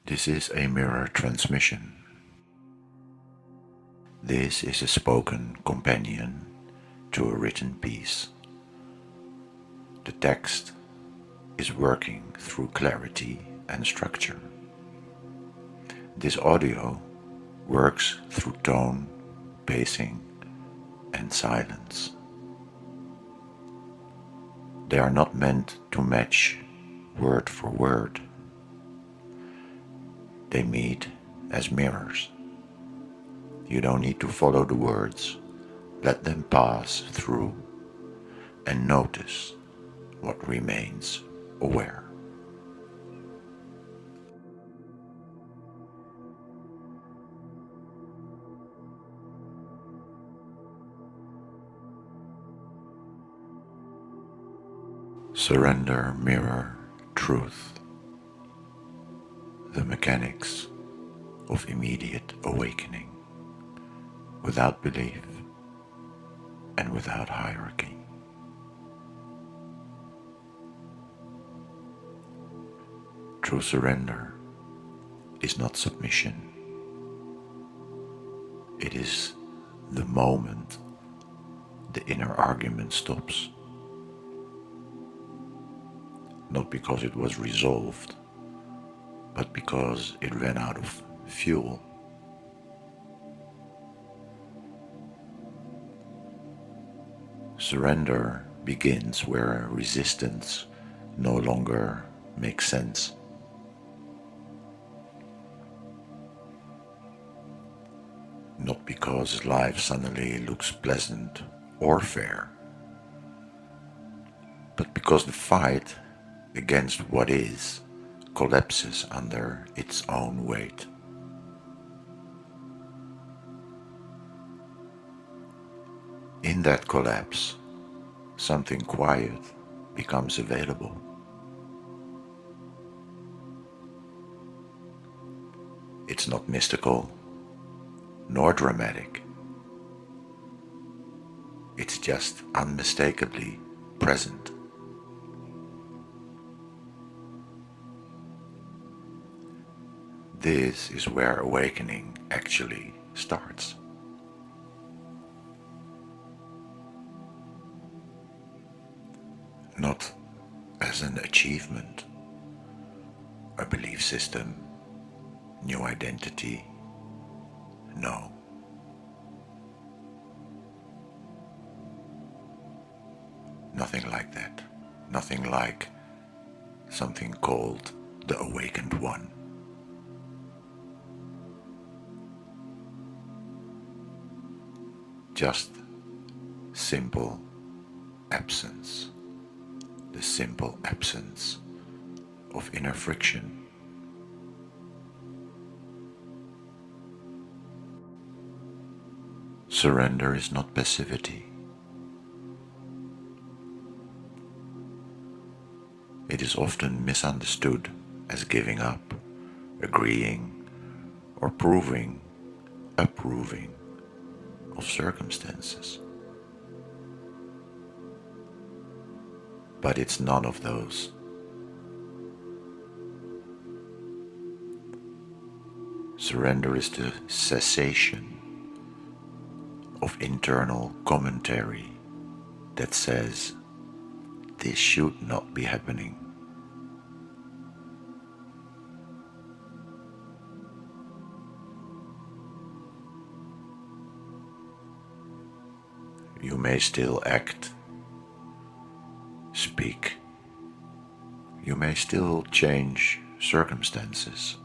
This is a mirror transmission. This is a spoken companion to a written piece. The text is working through clarity and structure. This audio works through tone, pacing, and silence. They are not meant to match word for word. They meet as mirrors. You don't need to follow the words. Let them pass through and notice what remains aware. Surrender, mirror, truth. The mechanics of immediate awakening, without belief and without hierarchy. True surrender is not submission. It is the moment the inner argument stops. Not because it was resolved, but because it ran out of fuel. Surrender begins where resistance no longer makes sense. Not because life suddenly looks pleasant or fair, but because the fight against what is collapses under its own weight. In that collapse, something quiet becomes available. It's not mystical nor dramatic. It's just unmistakably present. This is where awakening actually starts. Not as an achievement, a belief system, new identity. No. Nothing like that. Nothing like something called the awakened one. Just simple absence. The simple absence of inner friction. Surrender is not passivity. It is often misunderstood as giving up, agreeing, or approving of circumstances. But it's none of those. Surrender is the cessation of internal commentary that says, this should not be happening. You may still act, speak. You may still change circumstances.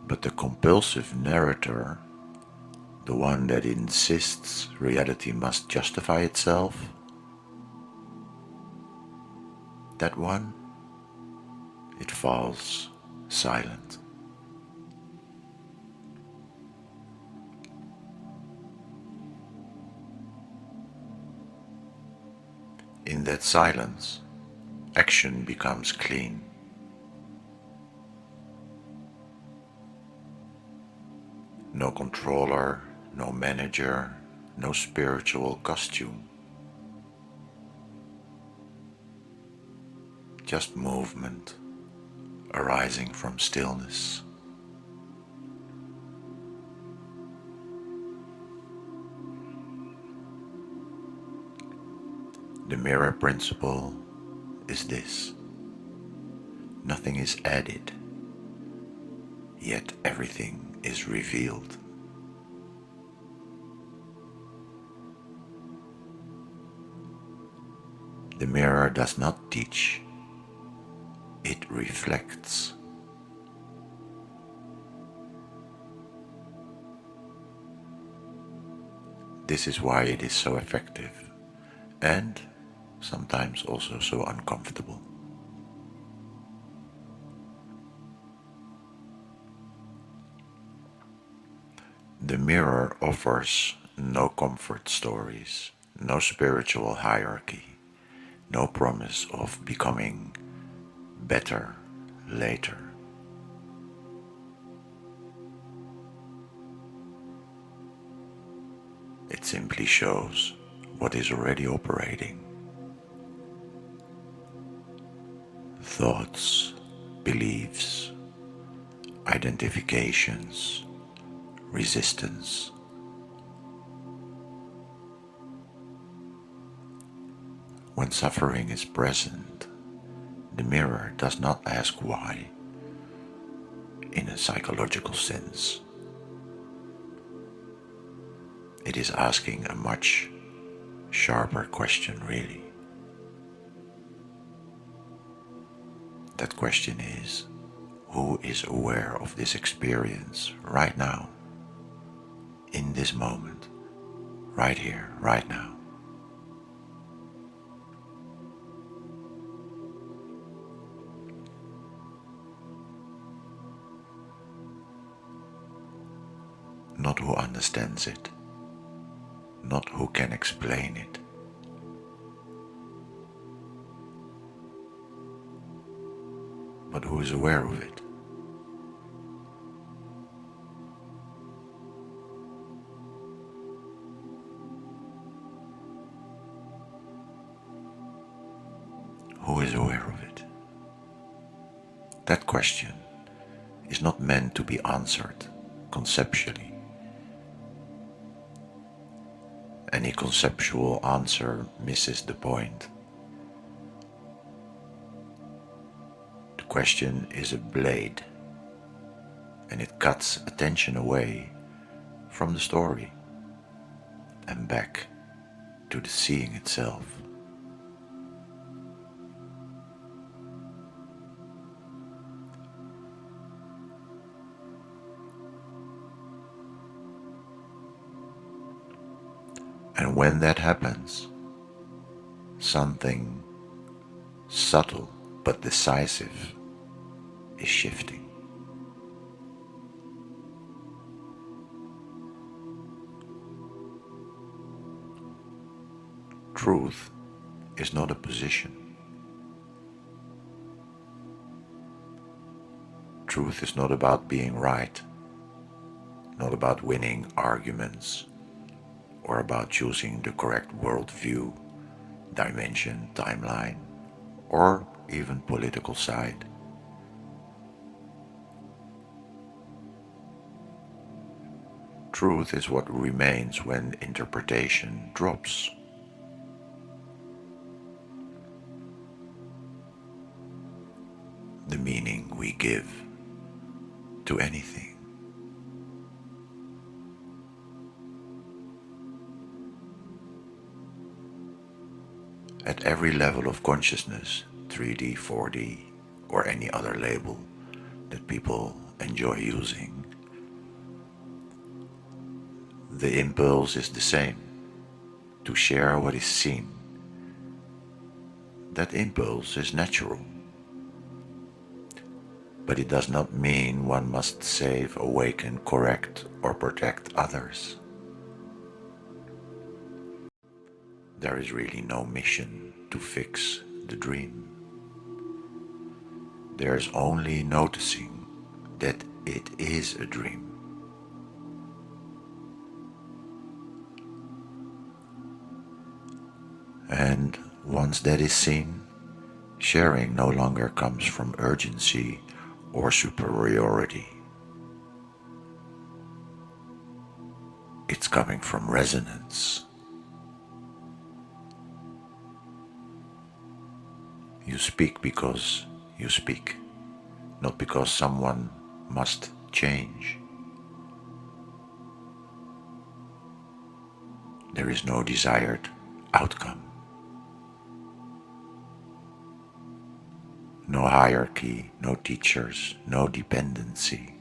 But the compulsive narrator, the one that insists reality must justify itself, that one, it falls silent. In that silence, action becomes clean. No controller, no manager, no spiritual costume. Just movement arising from stillness. The mirror principle is this: nothing is added, yet everything is revealed. The mirror does not teach, it reflects. This is why it is so effective and sometimes also so uncomfortable. The mirror offers no comfort stories, no spiritual hierarchy, no promise of becoming better later. It simply shows what is already operating. Thoughts, beliefs, identifications, resistance. When suffering is present, the mirror does not ask why, in a psychological sense. It is asking a much sharper question, really. That question is, who is aware of this experience right now, in this moment, right here, right now? Not who understands it, not who can explain it, but who is aware of it. Who is aware of it? That question is not meant to be answered conceptually. Any conceptual answer misses the point. The question is a blade, and it cuts attention away from the story and back to the seeing itself. And when that happens, something subtle but decisive is shifting. Truth is not a position. Truth is not about being right, not about winning arguments, or about choosing the correct worldview, dimension, timeline, or even political side. Truth is what remains when interpretation drops. The meaning we give to anything. At every level of consciousness, 3D, 4D, or any other label that people enjoy using, the impulse is the same, to share what is seen. That impulse is natural, but it does not mean one must save, awaken, correct, or protect others. There is really no mission to fix the dream. There's only noticing that it is a dream. And once that is seen, sharing no longer comes from urgency or superiority. It's coming from resonance. You speak because you speak, not because someone must change. There is no desired outcome, no hierarchy, no teachers, no dependency.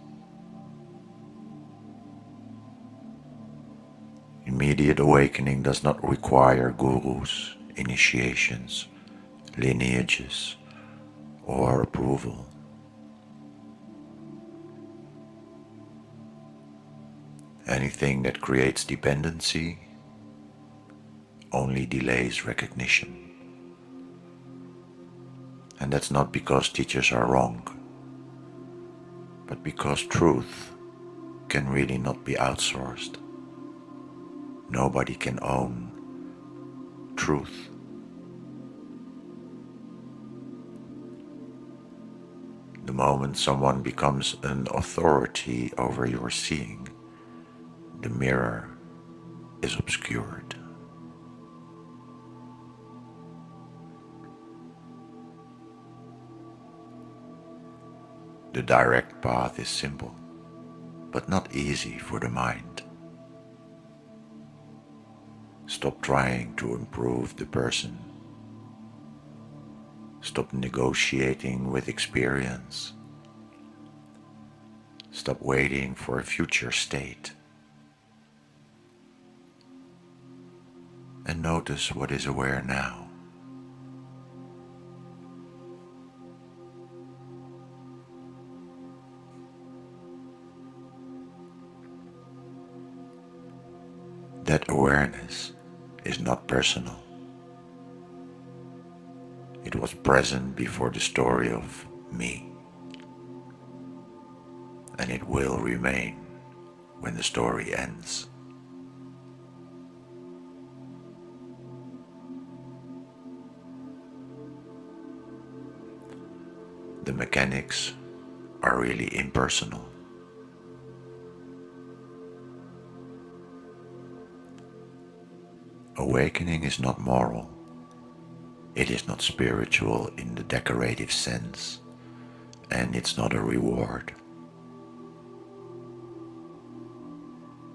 Immediate awakening does not require gurus, initiations, lineages, or approval. Anything that creates dependency only delays recognition. And that's not because teachers are wrong, but because truth can really not be outsourced. Nobody can own truth. The moment someone becomes an authority over your seeing, the mirror is obscured. The direct path is simple, but not easy for the mind. Stop trying to improve the person. Stop negotiating with experience. Stop waiting for a future state. And notice what is aware now. That awareness is not personal. It was present before the story of me, and it will remain when the story ends. The mechanics are really impersonal. Awakening is not moral. It is not spiritual in the decorative sense, and it's not a reward.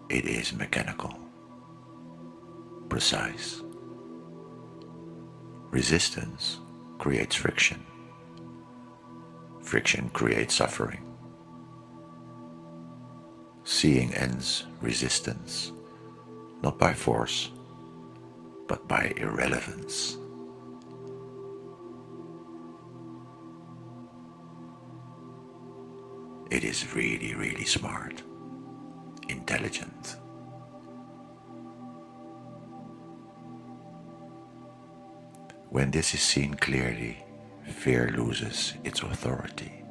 It is mechanical, precise. Resistance creates friction. Friction creates suffering. Seeing ends resistance, not by force, but by irrelevance. It is really, really smart, intelligent. When this is seen clearly, fear loses its authority.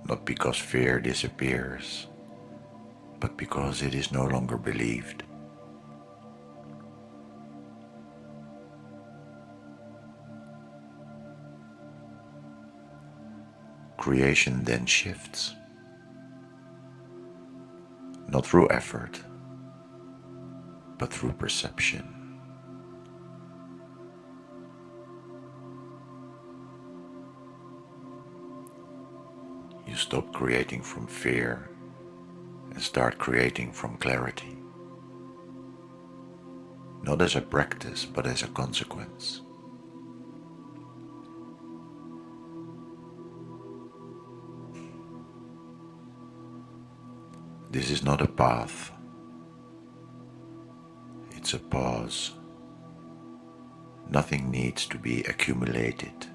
Not because fear disappears, but because it is no longer believed. Creation then shifts, not through effort, but through perception. You stop creating from fear and start creating from clarity. Not as a practice, but as a consequence. This is not a path. It's a pause. Nothing needs to be accumulated.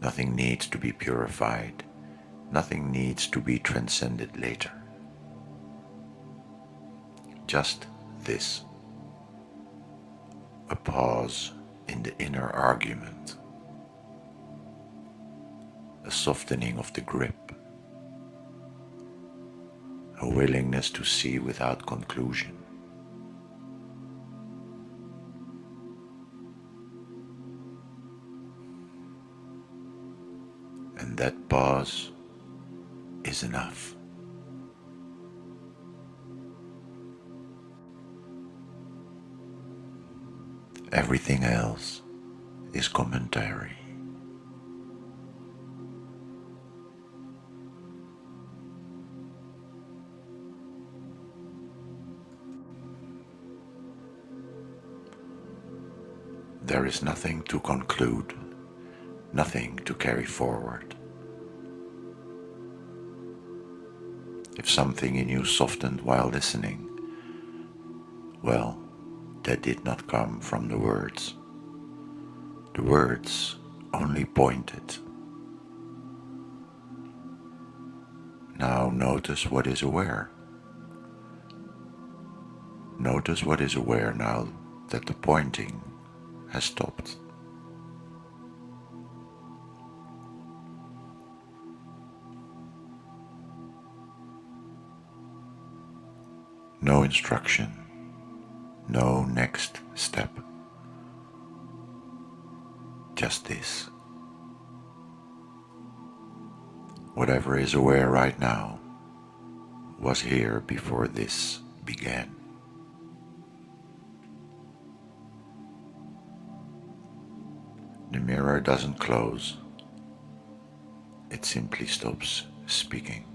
Nothing needs to be purified. Nothing needs to be transcended later. Just this. A pause in the inner argument. A softening of the grip. A willingness to see without conclusion. that pause is enough. Everything else is commentary. There is nothing to conclude, nothing to carry forward. If something in you softened while listening, well, that did not come from the words. The words only pointed. Now notice what is aware. Notice what is aware now that the pointing has stopped. No instruction, no next step. Just this. Whatever is aware right now was here before this began. The mirror doesn't close, it simply stops speaking.